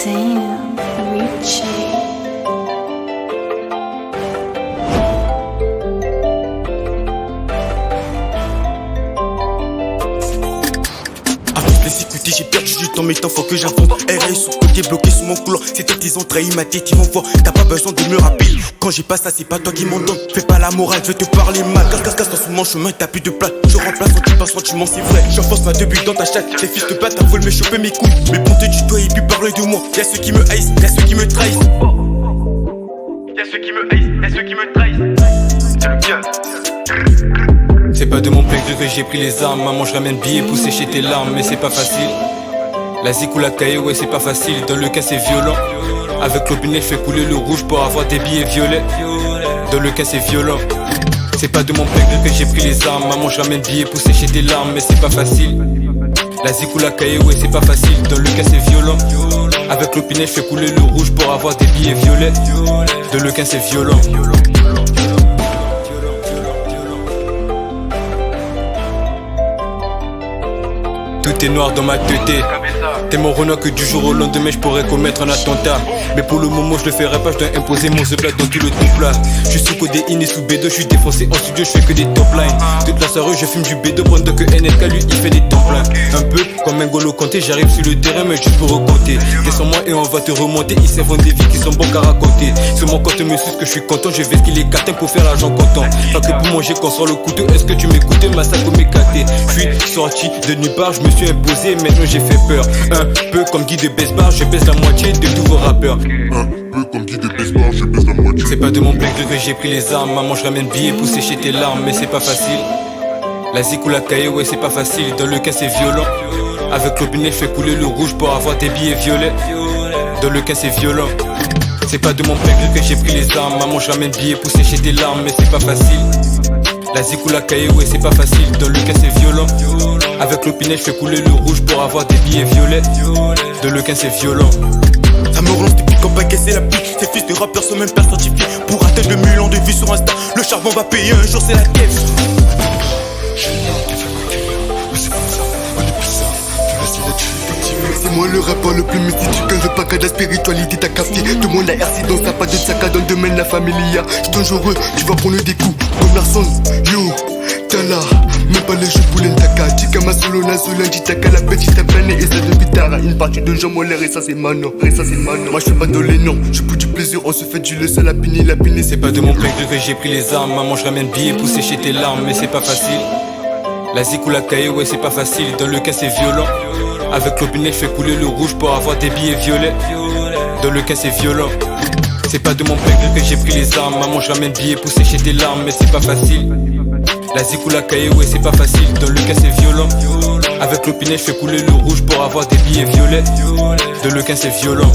Damn, Richie. Les écouter, j'ai perdu du temps, mais tant faut que j'avance. RS sous côté bloqué sous mon couloir. C'est toi qu'ils ont trahi ma tête, ils vont voir. T'as pas besoin de me rappeler. Quand j'ai pas ça, c'est pas toi qui m'en donne. Fais pas la morale, je vais te parler mal. Casse dans mon chemin, t'as plus de place. Je remplace en tu passes sentiment, c'est vrai. J'enfonce ma deux buts dans ta chatte. Les fils de batte, t'as voulu me choper mes couilles. Mais pointer du doigt et puis parler de moi. Y'a ceux qui me haïssent, y'a ceux qui me trahissent. Y'a ceux qui me haïssent, y'a ceux qui me trahissent. C'est le bien. C'est pas de mon plein gré que j'ai pris les armes. Maman je ramène billets pour sécher tes larmes. Mais c'est pas facile. La zik ou la caille, ouais c'est pas facile. Dans le cas c'est violent. Avec l'opinion je fais couler le rouge pour avoir des billets violets. Dans le cas c'est violent. C'est pas de mon plein gré que j'ai pris les armes. Maman je ramène billets pour sécher tes larmes. Mais c'est pas facile. La zik ou la caille, ouais c'est pas facile. Dans le cas c'est violent. Avec l'opinion je fais couler le rouge pour avoir des billets violets. Dans le cas c'est violent. Tout est noir dans ma tête. T'es mon renard que du jour au lendemain je pourrais commettre un attentat. Mais pour le moment je le ferai pas, je dois imposer mon plat dans tout le top là. Je suis sous codéine et sous B2, je suis défoncé en studio, je fais que des top lines. Toute la soirée je fume du B2 pendant que NLK lui il fait des temps pleins. Un peu comme un N'Golo Kanté, j'arrive sur le terrain mais juste pour recompter. Descends-moi et on va te remonter, ils s'inventent des vies qui sont bons qu'à raconter. Sur mon compte me suce que je suis content, je vais skiller catin pour faire l'argent content. Pas que pour manger qu'on sort le couteau, est-ce que tu m'écoutes massacre mes catés. Je suis sorti de nulle part, je me suis imposé, maintenant j'ai fait peur. Un peu comme Guy de Besbar, je baisse la moitié de tous vos rappeurs. Un peu comme Guy de Besbar, je baisse la moitié. C'est pas de mon plein gré que j'ai pris les armes. Maman je ramène billets pour sécher tes larmes. Mais c'est pas facile. La zik ou la caille, ouais c'est pas facile. Dans le cas c'est violent. Avec l'opinion je fais couler le rouge pour avoir des billets violets. Dans le cas c'est violent. C'est pas de mon plein gré que j'ai pris les armes. Maman je ramène billets pour sécher tes larmes. Mais c'est pas facile. La zik ou la caille, ouais c'est pas facile. Dans le cas c'est violent. Avec l'opinion je fais couler le rouge pour avoir des billets violets. Dans le cas c'est violent. Ça me relance depuis qu'on va casser la pique. Ces fils de rappeurs sont même pas certifiés. Pour atteindre 2 millions de vues sur Insta, le charbon va payer un jour, c'est la caisse. C'est moi le rappeur le plus mystique du cœur, le pack de la spiritualité t'as capté. Tout le monde a RC dans sa pas de sac dans le domaine de la familia. J'suis dangereux, tu vas prendre des coups. Première son, yo, t'as là. Même pas les jeux pour l'entaka. Tika ma solo na solo, taka la petite à peine et ça de bitara. Une partie de gens molaires et ça c'est mano, Moi j'fais pas de les noms, je pour du plaisir, on se fait du le seul la piner C'est pas de mon plein gré que j'ai pris les armes. Maman je ramène billets pour sécher tes larmes. Mais c'est pas facile. La zik ou la caille, ouais c'est pas facile. Dans le cas c'est violent. Avec l'opinion je fais couler le rouge pour avoir des billets violets. Dans le cas c'est violent. C'est pas de mon plein gré que j'ai pris les armes. Maman je ramène billets pour sécher tes larmes. Mais c'est pas facile. La zik ou la caille, ouais c'est pas facile. Dans le cas c'est violent. Avec l'opinion je fais couler le rouge pour avoir des billets violets. Dans le cas c'est violent.